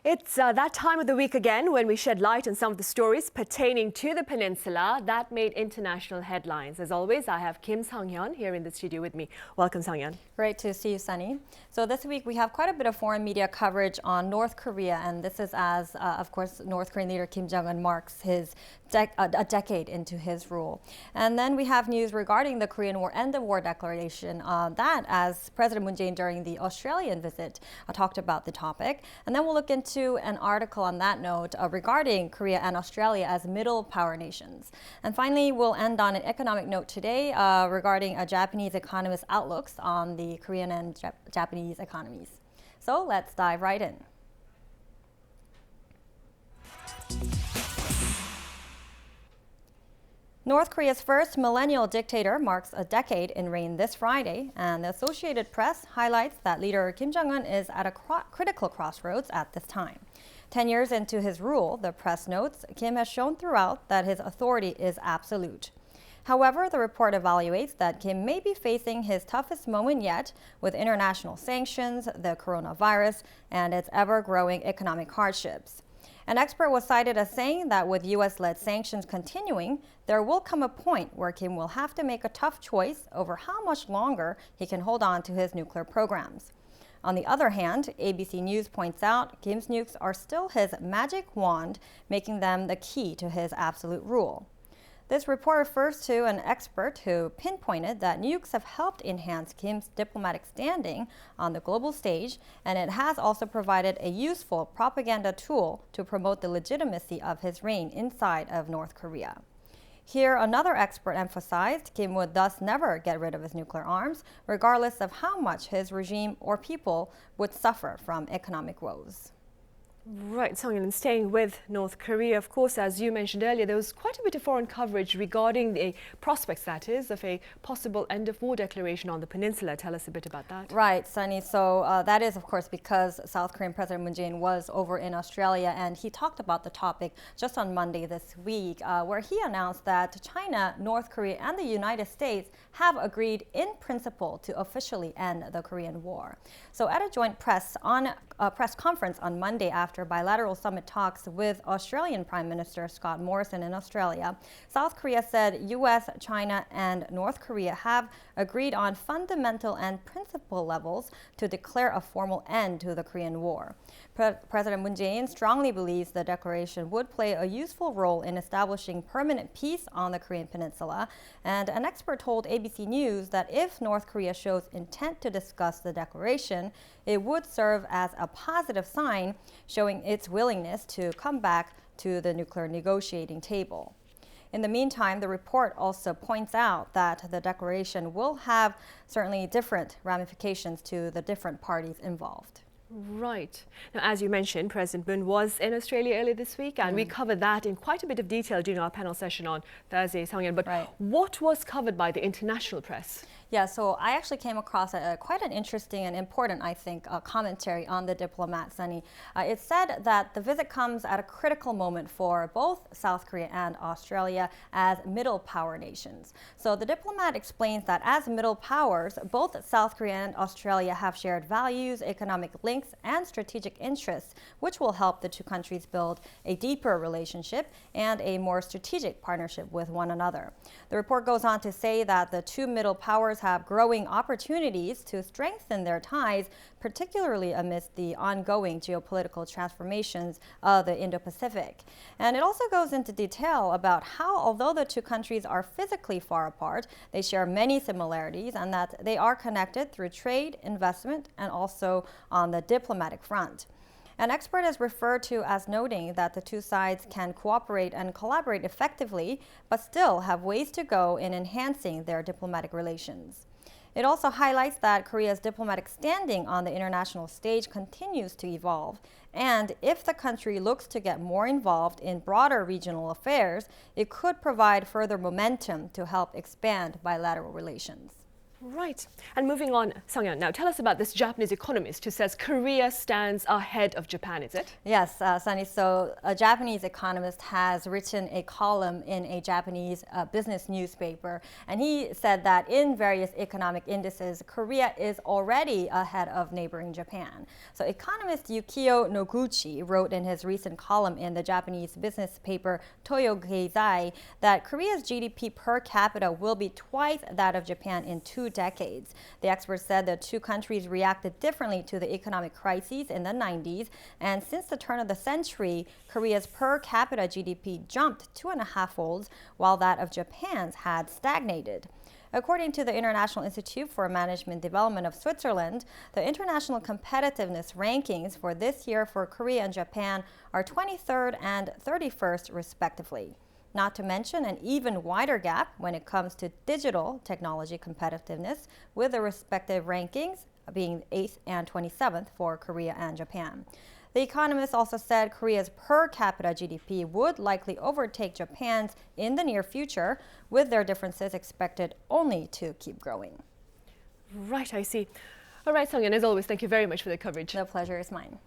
It's that time of the week again when we shed light on some of the stories pertaining to the peninsula that made international headlines. As always, I have Kim Sang-hyun here in the studio with me. Welcome, Sang-hyun. Great to see you, Sunny. So this week we have quite a bit of foreign media coverage on North Korea, and this is as, of course, North Korean leader Kim Jong-un marks his a decade into his rule. And then we have news regarding the Korean War and the war declaration that, as President Moon Jae-in during the Australian visit talked about the topic. And then we'll look into an article on that note regarding Korea and Australia as middle power nations. And finally, we'll end on an economic note today regarding a Japanese economist's outlooks on the Korean and Japanese economies. So let's dive right in. North Korea's first millennial dictator marks a decade in reign this Friday, and the Associated Press highlights that leader Kim Jong-un is at a critical crossroads at this time. 10 years into his rule, the press notes, Kim has shown throughout that his authority is absolute. However, the report evaluates that Kim may be facing his toughest moment yet with international sanctions, the coronavirus, and its ever-growing economic hardships. An expert was cited as saying that with U.S.-led sanctions continuing, there will come a point where Kim will have to make a tough choice over how much longer he can hold on to his nuclear programs. On the other hand, ABC News points out Kim's nukes are still his magic wand, making them the key to his absolute rule. This report refers to an expert who pinpointed that nukes have helped enhance Kim's diplomatic standing on the global stage, and it has also provided a useful propaganda tool to promote the legitimacy of his reign inside of North Korea. Here, another expert emphasized Kim would thus never get rid of his nuclear arms, regardless of how much his regime or people would suffer from economic woes. Right, Sang-hyun, and staying with North Korea, of course, as you mentioned earlier, there was quite a bit of foreign coverage regarding the prospects, that is, of a possible end-of-war declaration on the peninsula. Tell us a bit about that. Right, Sunny. So that is, of course, because South Korean President Moon Jae-in was over in Australia, and he talked about the topic just on Monday this week, where he announced that China, North Korea, and the United States have agreed in principle to officially end the Korean War. So at a joint press conference on Monday after bilateral summit talks with Australian Prime Minister Scottmorrison in Australia, South Korea said U.S., China, and North Korea have agreed on fundamental and principle levels to declare a formal end to the Korean War. President Moon Jae-in strongly believes the declaration would play a useful role in establishing permanent peace on the Korean peninsula, and an expert told ABC News that if North Korea shows intent to discuss the declaration, it would serve as a positive sign showing its willingness to come back to the nuclear negotiating table. In the meantime, the report also points out that the declaration will have certainly different ramifications to the different parties involved. Right. Now, as you mentioned, President Moon was in Australia earlier this week, and we covered that in quite a bit of detail during our panel session on Thursday, Sang-hyun. But what was covered by the international press? Yeah, so I actually came across quite an interesting and important, I think, commentary on the diplomat, Sunny. It said that the visit comes at a critical moment for both South Korea and Australia as middle power nations. So the diplomat explains that as middle powers, both South Korea and Australia have shared values, economic links, and strategic interests, which will help the two countries build a deeper relationship and a more strategic partnership with one another. The report goes on to say that the two middle powers have growing opportunities to strengthen their ties, particularly amidst the ongoing geopolitical transformations of the Indo-Pacific. And it also goes into detail about how, although the two countries are physically far apart, they share many similarities and that they are connected through trade, investment, and also on the diplomatic front. An expert is referred to as noting that the two sides can cooperate and collaborate effectively, but still have ways to go in enhancing their diplomatic relations. It also highlights that Korea's diplomatic standing on the international stage continues to evolve, and if the country looks to get more involved in broader regional affairs, it could provide further momentum to help expand bilateral relations. Right. And moving on, Sung-yeon, now tell us about this Japanese economist who says Korea stands ahead of Japan, is it? Yes, Sunny. So a Japanese economist has written a column in a Japanese business newspaper, and he said that in various economic indices, Korea is already ahead of neighboring Japan. So economist Yukio Noguchi wrote in his recent column in the Japanese business paper Toyo Keizai that Korea's GDP per capita will be twice that of Japan in 2 decades. The expert said the two countries reacted differently to the economic crises in the 90s, and since the turn of the century, Korea's per capita GDP jumped 2.5-folds, while that of Japan's had stagnated. According to the International Institute for Management Development of Switzerland, the international competitiveness rankings for this year for Korea and Japan are 23rd and 31st, respectively. Not to mention an even wider gap when it comes to digital technology competitiveness, with the respective rankings being 8th and 27th for Korea and Japan. The economist also said Korea's per capita GDP would likely overtake Japan's in the near future, with their differences expected only to keep growing. Right, I see. All right, Sung-yeon, as always, thank you very much for the coverage. The pleasure is mine.